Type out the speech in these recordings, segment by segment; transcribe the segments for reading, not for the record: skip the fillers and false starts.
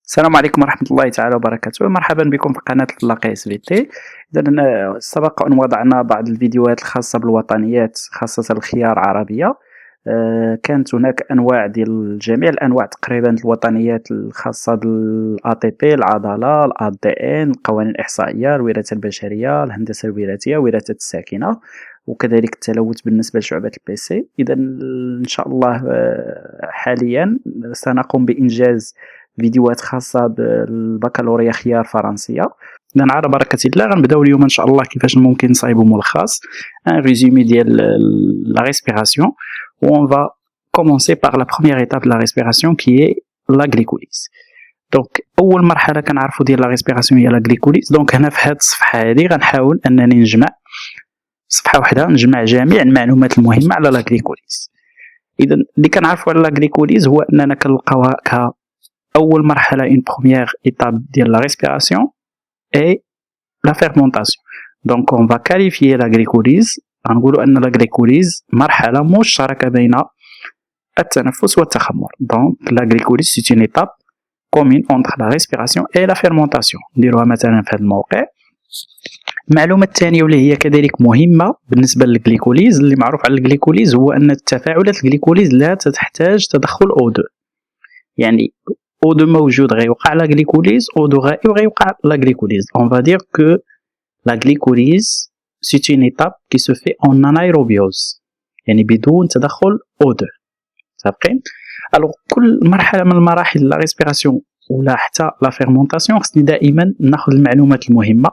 السلام عليكم ورحمة الله تعالى وبركاته. مرحبا بكم في قناة اللاقي اس في تي. إذا سبق أن وضعنا بعض الفيديوهات الخاصة بالوطنيات، خاصة الخيار العربية. كانت هناك أنواع ديال جميع الأنواع تقريبا الوطنيات الخاصة بالATP، العضلة، الADN، القوانين الإحصائية، الوراثة البشرية، الهندسة الوراثية، وراثة الساكنة، وكذلك التلوث بالنسبة لشعبة البيسي. إذا إن شاء الله حاليا سنقوم بإنجاز فيديوهات خاصة بالبكالوريا خيار فرنسية. إذا على بركة الله غنبداو اليوم إن شاء الله كيفاش ممكن نصايبو ملخص un résumé ديال la respiration où on va commencer par la première étape de la respiration qui est la glycolyse. دونك أول مرحلة كنعرفو ديال la respiration هي la glycolyse. دونك هنا في هاد الصفحة هادي غنحاول أنني نجمع صفحة وحدة نجمع جميع المعلومات المهمة على la glycolyse. إذا اللي كنعرفو على la glycolyse هو أننا كنلقاوها أول مرحلة une première étape ديال la respiration et la fermentation. Donc on va qualifier la glycolyse غنقولوا أن la glycolyse مرحلة مشتركة بين التنفس والتخمر. Donc la glycolyse c'est une étape commune entre la respiration et la fermentation. نديروها مثلا في هذا الموقع. المعلومة الثانية واللي هي كذلك مهمة بالنسبة للجليكوليز، اللي معروف على الجليكوليز هو أن تفاعلات الجليكوليز لا تحتاج تدخل O2. يعني O2 موجود غيوقع لا glycolyse، O2 غائب غيوقع لا glycolyse. On va dire que la glycolyse c'est une étape qui se fait en anaérobiose، يعني بدون تدخل O2. صافي. alors كل مرحلة من المراحل لا respiration ولا حتى لا fermentation خصني دائما ناخذ المعلومات المهمة،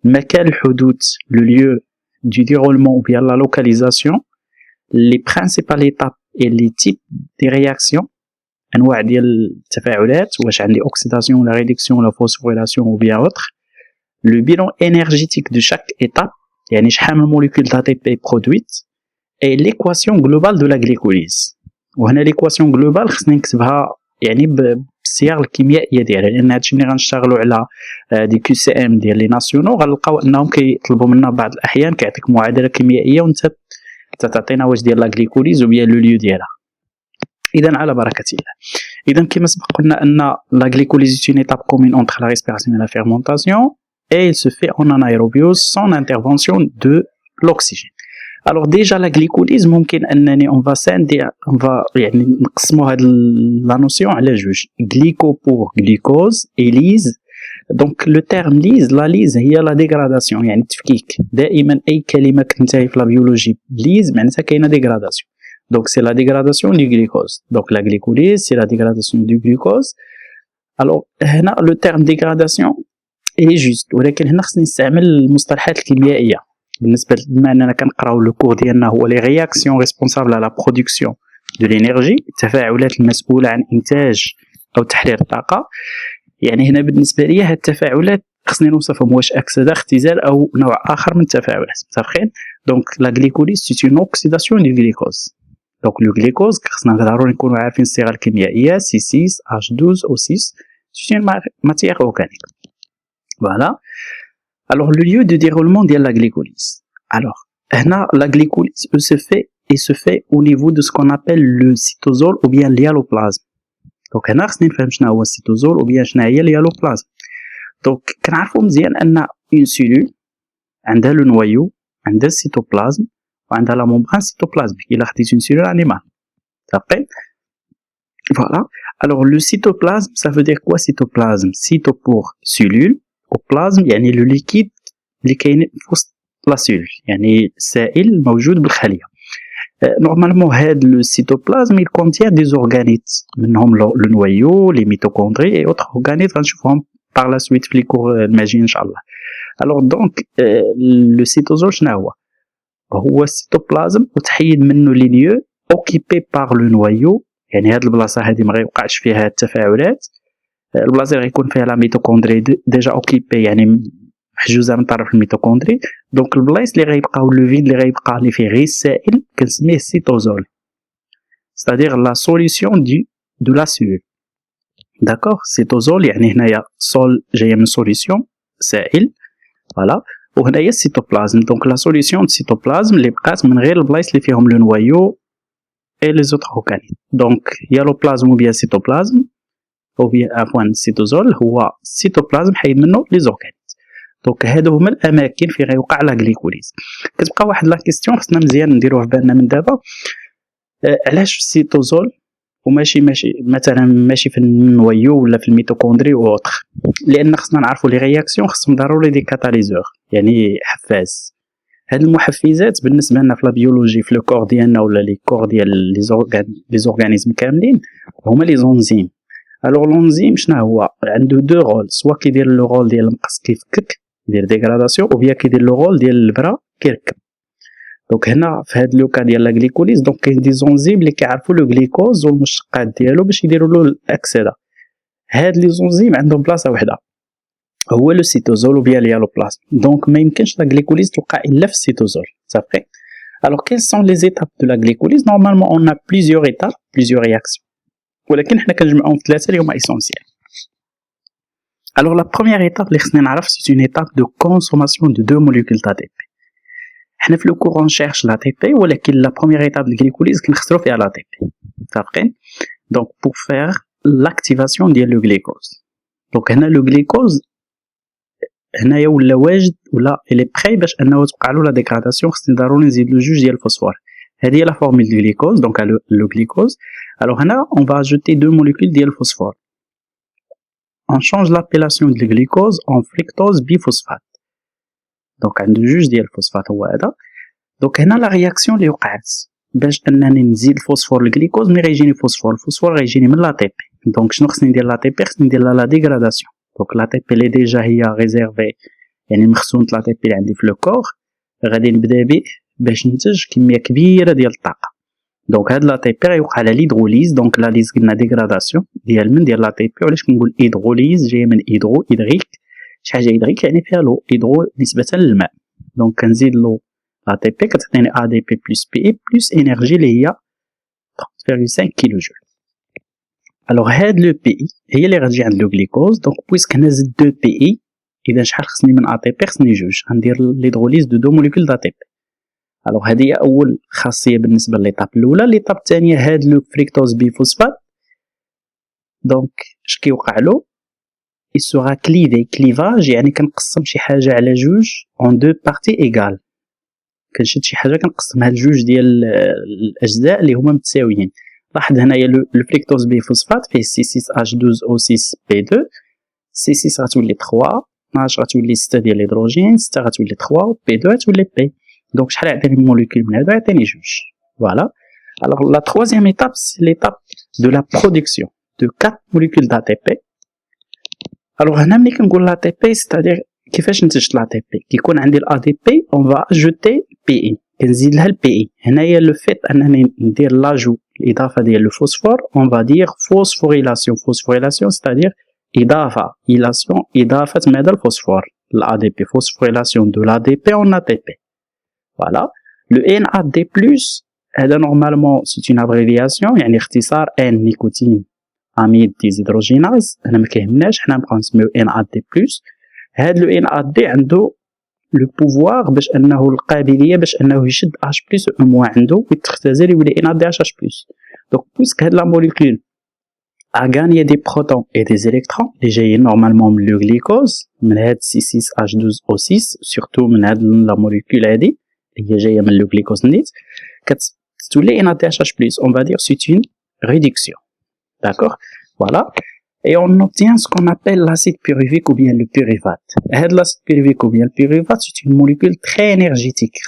مكان الحدوث le lieu du déroulement ou bien la localisation، les principales étapes et les types de réactions، انواع ديال التفاعلات، واش عندي اوكسيداسيون ولا ريدكسيون ولا فوسفوريلاسيون او بيان اوتر، لو بيلون انرجيتيك دو شاك ايتاب، يعني شحال من موليكول دي بي برودويت، اي ليكواسيون جلوبال دو لا غليكوليز. وهنا ليكواسيون جلوبال خصني نكتبها يعني بالصياغه الكيميائيه ديالها، لان هادشي اللي غنشتغلوا على دي كيو سي ام ديال لي ناسيونو غنلقاو انهم كيطلبوا منا بعض الاحيان كيعطيك معادله كيميائيه وانت تعطينا واش ديال لا غليكوليز وبيان لو ليو ديالها. إذا على بركة الله. إذا كما سبق قلنا أن la glycolyse est une étape commune entre la respiration et la fermentation et il se fait en anaérobiose sans intervention de l'oxygène. Alors déjà la glycolyse ممكن أنني on va يعني نقسموا هاد la notion على جوج، glyco pour glucose et lyse. donc le terme lyse، la lyse هي la dégradation، يعني التفكيك. دائما أي كلمة كتنتهي في la biologie lyse معناتها كاينة dégradation. Donc c'est la dégradation du glucose. Donc la glycolyse c'est la dégradation du glucose. Alors هنا le terme dégradation est juste، ولكن هنا خصني نستعمل المصطلحات الكيميائية بالنسبة بما أننا كنقراو لو كور ديالنا هو les réactions responsables à la production de l'énergie، التفاعلات المسؤولة عن إنتاج أو تحرير الطاقة. يعني هنا بالنسبة لي هاد التفاعلات خصني نوصفهم واش أكسدة، اختزال أو نوع آخر من التفاعلات. متفقين؟ Donc la glycolyse c'est une oxydation du glucose. Donc le glucose خصنا ضروري نكونوا عارفين الصيغه الكيميائيه C6H12O6 c'est une matière organique. Voilà. Alors le lieu de déroulement de la glycolyse. Alors هنا la glycolyse se fait au niveau de ce qu'on appelle le cytosol ou bien l'hyaloplasme. Donc هنا خصني نفهم شنو هو السيتوزول ou bien شنو هي الhyaloplasme. Donc كنعرفوا مزيان ان une cellule عندها le noyau، عندها السيتوبلازم وعندها la membrane cytoplasmique. Il a خديت une cellule animale. Après, voilà. Alors le cytoplasme, ça veut dire quoi cytoplasme? Cyto pour cellule, وبلازم يعني le liquide اللي كاين في وسط la cellule، يعني سائل موجود بالخلية. Normalement هاد le cytoplasme il contient des organettes، منهم le noyau، les mitochondries et autres organettes غنشوفهم par la suite في les cours الماجيين إن شاء الله. Alors donc le cytosol شنو هو؟ هو السيتوبلازم وتحيد منه لي ليو اوكيبي بار لو نوايو، يعني هاد البلاصه هادي ما غيوقعش فيها التفاعلات، البلاصه اللي غيكون فيها لا ميتوكوندري ديجا اوكيبي يعني محجوزه من طرف الميتوكوندري. دونك البلايص اللي غيبقاو لو فيد اللي غيبقى اللي فيه غير السائل كنسميه السيتوزول، c'est-à-dire la solution de la cellule. d'accord. سيتوزول يعني هنايا سول جايه من سوليسيون سائل، فوالا. وهنايا السيتوبلازم، دونك لا سوليسيون دو سيتوبلازم اللي بقات من غير البلايص اللي فيهم لو نوايو اي لي زوتر اوغانيزم. دونك يا لو بلازم ou bien cytoplasme او بيان عفوا السيتوزول هو السيتوبلازم حيد منه لي زورغانيزم. دونك هادو هما الاماكن فين غيوقع لا غليكوليز. كتبقى واحد لا كيستيون خصنا مزيان نديروه في بالنا من دابا، علاش في السيتوزول وماشي مثلا ماشي في النويو ولا في الميتوكوندري و اوتر؟ لان خصنا نعرفوا لي رياكسيون خصهم ضروري دي كاتاليزور، يعني حفاز. هاد المحفزات بالنسبه لنا في لا بيولوجي في لو كور ديالنا ولا لي كور ديال لي زورغانيزم كاملين هما لي زونزيم. الوغ لونزيم شنو هو؟ عنده دو رول، سوا كيدير لو رول ديال المقص كيفكك يدير ديغراداسيون، او بيان كيدير لو رول ديال البرا كيركب. دونك هنا في هاد لوكا ديال لا غليكوليز دونك كاين دي زونزيم اللي كيعرفوا لو غليكوز والمشتقات ديالو باش يديروا له الاكسده. هاد لي زونزيم عندهم بلاصه وحده هو لو سيتوزول ou bien l'hyaloplasme. Donc ما يمكنش لا glycolyse توقع الا في السيتوزول. صافي. Alors quelles sont les étapes de la glycolyse? Normalement on a plusieurs étapes, plusieurs réactions. ولكن حنا كنجمعوهم في ثلاثه اللي هما essentiels. Alors la première étape اللي خصنا نعرف c'est une étape de consommation de deux molécules d'ATP. حنا في لو كور on cherche l'ATP ولكن la première étape de glycolyse كنخسروا فيها l'ATP. صافي. Donc pour faire l'activation ديال le glucose. Donc هنا le glucose هنايا ولا واجد ولا الي بخي باش انه توقع له لا ديغراداسيون. خصني ضروري نزيد له جوج ديال الفوسفور. هذه هي لا فورمول دو غليكوز. دونك لو غليكوز الوغ هنا اون فا اجوتي دو موليكول ديال الفوسفور. اون شونج لابيلاسيون دو غليكوز اون فريكتوز بيفوسفات. دونك عنده جوج ديال الفوسفات هو هذا. دونك هنا لا رياكسيون اللي وقعت باش انني نزيد الفوسفور للغليكوز ملي غيجيني فوسفور، الفوسفور غيجيني من لا تي بي. دونك شنو خصني ندير لا تي بي؟ خصني ندير لا ديغراداسيون. دونك لا تي بي لي ديجا هي ريزيرفي، يعني مخزون لا تي بي اللي عندي في لو كور، غادي نبدا به باش ننتج كميه كبيره ديال الطاقه. دونك هاد لا تي بي غيوقع على ليدروليز. دونك لا ليز قلنا ديغراداسيون ديال لا تي بي. وعلاش كنقول هيدروليز؟ جايه من هيدرو هيدريك. شي حاجه هيدريك يعني فيها لو، هيدرو نسبه للماء. دونك كنزيد له لا تي بي كتعطيني ا دي بي بلس بي اي بلس انرجي اللي هي 30.5 كيلو جول. الوغ هاد لو بي اي هي اللي غتجي عند لو غليكوز. دونك بويسك هنا زدت 2 بي اي، اذا شحال خصني من ا تي بي؟ خصني جوج. غندير ليدروليز دو موليكول دا تي بي. الوغ هذه هي اول خاصيه بالنسبه لليطاب الاولى. ليطاب الثانيه هاد لو فريكتوز بيفوسفات. دونك اش كيوقع له؟ il sera clivé. clivage يعني كنقسم شي حاجه على جوج اون دو بارتي ايغال. كنشد شي حاجه كنقسمها لجوج ديال الاجزاء اللي هما متساويين. لاحظ هنايا لو فريكتوز بيفوسفات فيه C6H12O6B2. C6 غتولي 3، H غتولي 6 ديال الهيدروجين، 6 غتولي 3 B2 غتولي بي. دونك شحال عطيني موليكول من هادو؟ عطيني جوج. فوالا. alors la troisième étape c'est l'étape de la production de 4 molécules d'ATP. alors هنا ملي كنقول لا تي بي c'est-à-dire كيفاش ننتج لا تي بي؟ كيكون عندي الا دي بي اون فا اجوتي بي اي، كنزيد لها البي اي. هنايا لو فيت انني ندير لاجو الاضافه ديال لو فوسفور اون فا دير فوسفوريلاسيون. فوسفوريلاسيون c'est-à-dire اضافه ماذا؟ الفوسفور لا دي بي. فوسفوريلاسيون دو لا دي بي اون ا تي بي. فوالا. لو ان ا دي بلس هذا نورمالمون سي اون ابريفياسيون، يعني اختصار ان نيكوتين اميد ديزيدروجيناز. انا ما كيهمناش، حنا نبقاو نسميو ان ا دي بلس. هاد لو ان ا دي عنده لو بوفوار باش انه القابليه باش انه يشد اش بلس او موان عنده ويتختزل يولي ان ا دي اش بلس. دونك بويسك هاد لا موليكول ا غاني دي بروتون اي دي زيليكترون اللي جايين نورمالمون من لو غليكوز، من هاد C6H12O6 سورتو من هاد لا موليكول هادي اللي هي جايه من لو غليكوز نيت، كتولي ان ا دي اش بلس. اون فا دير سي اون ريدكسيون. داكور. فوالا. Et on obtient ce qu'on appelle l'acide pyruvique ou bien le pyruvate. L'acide pyruvique ou bien le pyruvate, c'est une molécule très énergétique.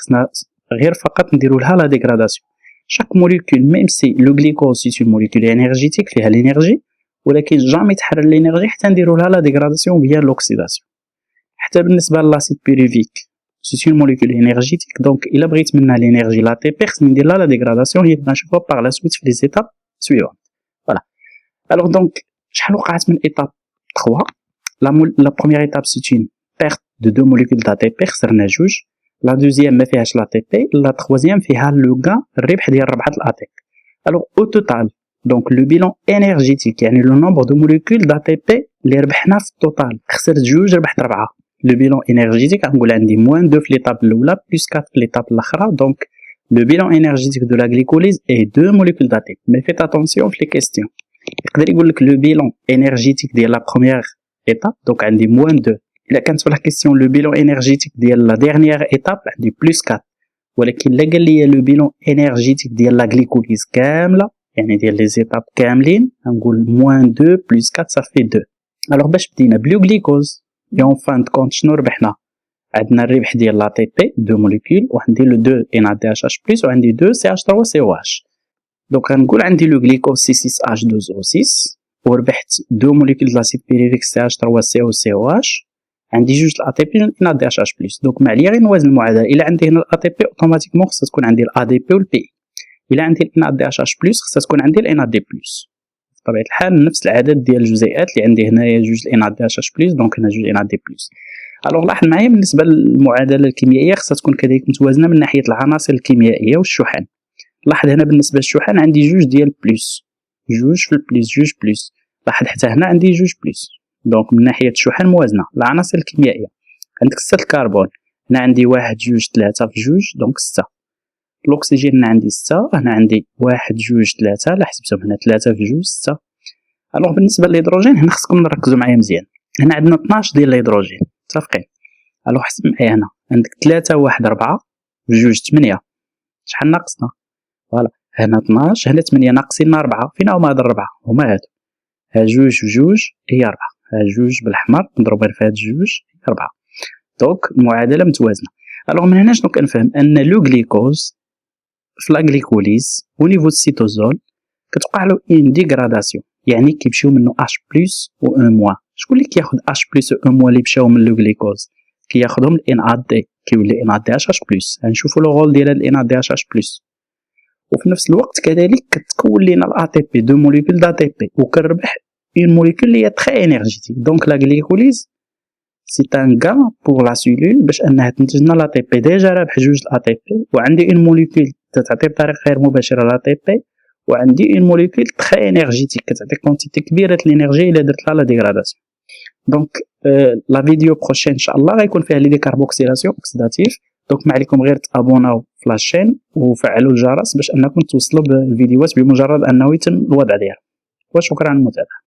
غير فقط نديروا لها la dégradation. Chaque molécule, même si le glycose c'est une molécule énergétique, فيها l'énergie, ولكن jamais تحرر l'énergie حتى نديروا لها la dégradation ou bien l'oxydation. حتى بالنسبة للacide pyruvique, c'est une molécule énergétique, donc إلا بغيت منها l'énergie la TP, خصني ندير لها la dégradation هي غنشوفوها par la suite في les étapes suivantes. Voilà. Alors donc شحال وقعت من ايطاب 3؟ لا بروميير ايطاب سي اون بيرت دو دو موليكول دا تي بي، خسرنا جوج. لا دوزيام ما فيهاش لا تي بي. لا تروازيام فيها لو غان الربح ديال ربحه الا تي بي. الوغ او توتال دونك لو بيلون انرجيتيك يعني لو نومبر دو موليكول دا تي بي اللي ربحنا في التوتال، خسرت جوج ربحت 4. لو بيلون انرجيتيك غنقول عندي موان 2 في ليطاب الاولى بلس 4 في ليطاب الاخرى. دونك لو بيلون انرجيتيك دو لا غليكوليز اي 2 موليكول دا تي بي. مي فيت اتونسيون في لي كيستيون. يقدر يقول لك لو بيلون انرجيتيك ديال لا بروميير ايتاب، دونك عندي موان 2. الا كانت لا كيسيون لو بيلون انرجيتيك ديال لا ديرنيير ايتاب عندي بلس 4. ولكن الا قال لي لو بيلون انرجيتيك ديال لا غليكوليز كامله، يعني ديال لي زيتاب كاملين، غنقول موان 2 بلس 4 صافي 2. الوغ باش بدينا بلو غليكوز اي اون فان دو كونت شنو ربحنا؟ عندنا الربح ديال لا تي بي 2 موليكول، وعندي لو 2 ان دي اش اش بلس، وعندي 2 سي اش 3 سي او اش. دونك غنقول عندي لو غليكوز سي 6 اش 2 او 6، وربحت 2 موليكول د لاسيد بيريفيك سي اش 3 سي او سي او اش، عندي جوج الا تي بي ان دي اش اش بلس. دونك ما عليا غير نوازن المعادله. الا عندي هنا الا تي بي اوتوماتيكمون خصها تكون عندي الا دي بي والبي. الا عندي الان دي اش اش بلس خصها تكون عندي الان دي بلس. بطبيعه الحال نفس العدد ديال الجزيئات اللي عندي هنايا جوج الان دي اش اش بلس، دونك هنا جوج ان دي بلس. الوغ لاحظ معايا بالنسبه للمعادله الكيميائيه خصها تكون كذلك متوازنه من ناحيه العناصر الكيميائيه والشحن. لاحظ هنا بالنسبه للشحن عندي جوج ديال بلس، جوج في البلس جوج بلس. لاحظ حتى هنا عندي جوج بلس، دونك من ناحيه الشحن موازنه. العناصر الكيميائيه عندك 6 الكربون، هنا عندي 1 2 3 في جوج دونك 6. الاكسجين هنا عندي 6، هنا عندي 1 2 3، لا حسبتهم هنا 3 في جوج 6. الوغ بالنسبه للهيدروجين هنا خصكم نركزوا معايا مزيان. هنا عندنا 12 ديال الهيدروجين، متفقين؟ الوغ حسب معايا هنا عندك 3 1 4 في جوج 8. شحال ناقصنا؟ فوالا هنا 12، هنا 8 ناقصين 4. فين هما هاد الربعه؟ هما هادو، ها جوج في جوج هي 4، ها جوج بالحمر نضرب غير في هاد جوج هي 4. دونك المعادله متوازنه. الوغ من هنا شنو كنفهم؟ ان لو غليكوز في لا غليكوليز او نيفو السيتوزول كتوقع له ان ديغراداسيون، يعني كيمشيو منه اش بلس و ان موان. شكون اللي كياخد اش بلس و ان موان اللي مشاو من لو غليكوز؟ كياخدهم الان ا دي، كيولي ان دي اش اش بلس. غنشوفوا لو رول ديال هاد الان دي اش اش بلس. وفي نفس الوقت كذلك كتكون لينا الا تي بي 2 موليكول دا تي بي، وكنربح اون موليكول اللي هي تري انرجيتيك. دونك لا غليكوليز سي ان غان بور لا سيلول باش انها تنتج لنا لا تي بي. ديجا رابح جوج لا تي بي، وعندي اون موليكول تعطي بطريقه غير مباشره لا تي بي، وعندي اون موليكول تري انرجيتيك كتعطي كونتيتي كبيره الانرجي الا درت لها لا ديغراداسيون. دونك لا فيديو بروشين ان شاء الله غيكون فيها لي ديكاربوكسيلاسيون اوكسيداتيف. دونك ما عليكم غير تابوناو في لاشين وفعلوا الجرس باش انكم توصلوا بالفيديوهات بمجرد انه يتم الوضع ديالها. وشكرا على المتابعه.